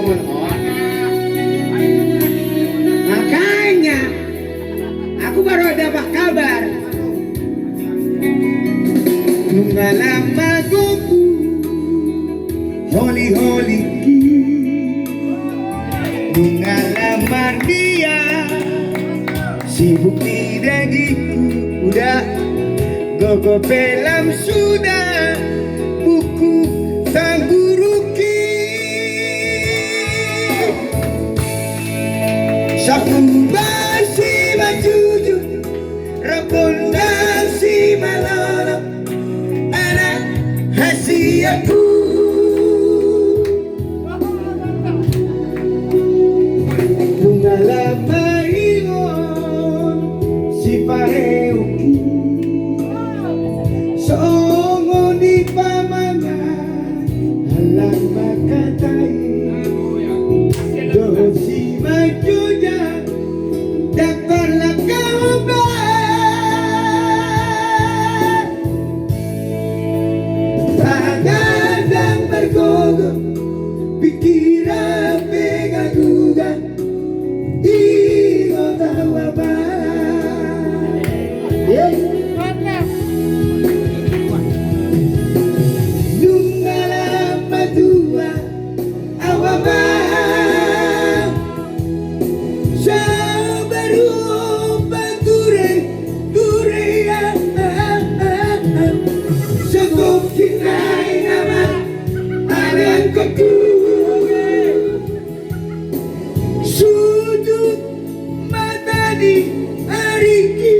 mohon. Makanya aku baru dapat kabar. Nungalam magoku Holy holy ki Nungalamar dia sibuk di dagiku udah gogo pelam sudah buku sang guruki sapu basi majuju rapondang si malolo anak hasiaku Nungalamaingon si pareuki songo di pamangan halang makatai doh si majuja daparlah kau bagadang bergogo pikiran pegagugan Igo tawa ba Nungalam madua awaba sa baru pagure ya sa kokinay naman alang ko sudut mata di ariki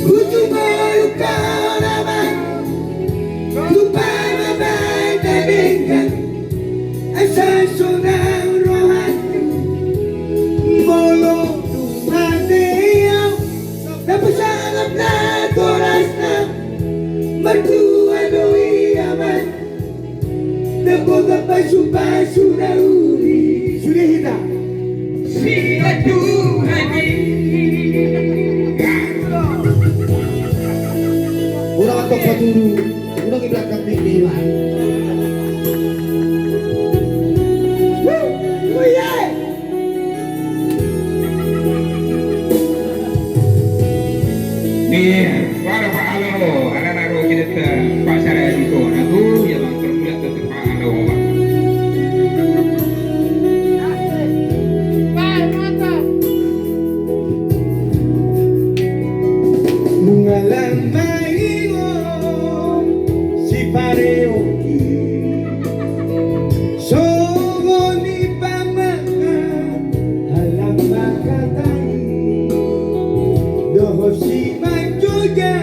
untuk bayu kau naman lupa mabay dengan asa sunang rohan molo tumadeyaw napasangap na toras na mertua doi aman Naboga pasu-pasu na uli Sudah kita Siya Tuhan Urang atok paturu Urang ibelakang tinggilan Nih, para Pak Alo, anak-anak roh kita pasar itu, aku yang termulia tetap Pak Alo. Nungalang maingon si pareuki songo ni pamangan halang makatai doh si majuja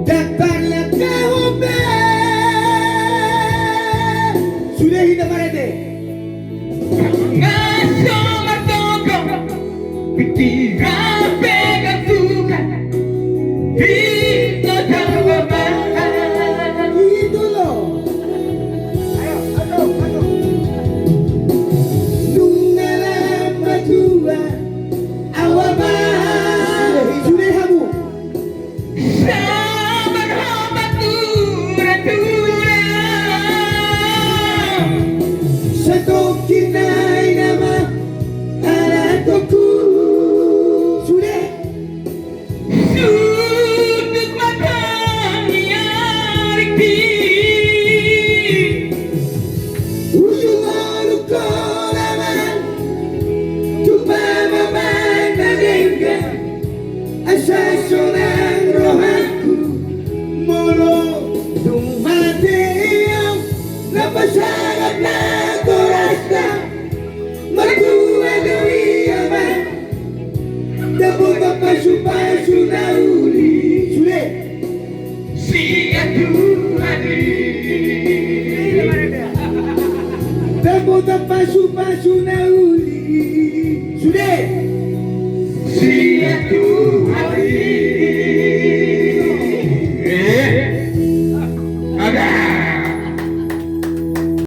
daparlah kau sudah hidup parete Ngaso martogo, pikiran pegasukan, hito jawaban. itu loh ayo Nungalam madua awaba sudah hamu Sabar obat turun-turun. Satu kinay nama alat aku sudah Sudut matanya Riki ujung aluk kolaman coba memandangkan asa sonang rohanku molo dumateo napasangat na torasta mertua doi aman dabot ang pasu-pasu na uli sudah Siya Tuhan dabot ang pasu-pasu na uli sudah Siya Tuhan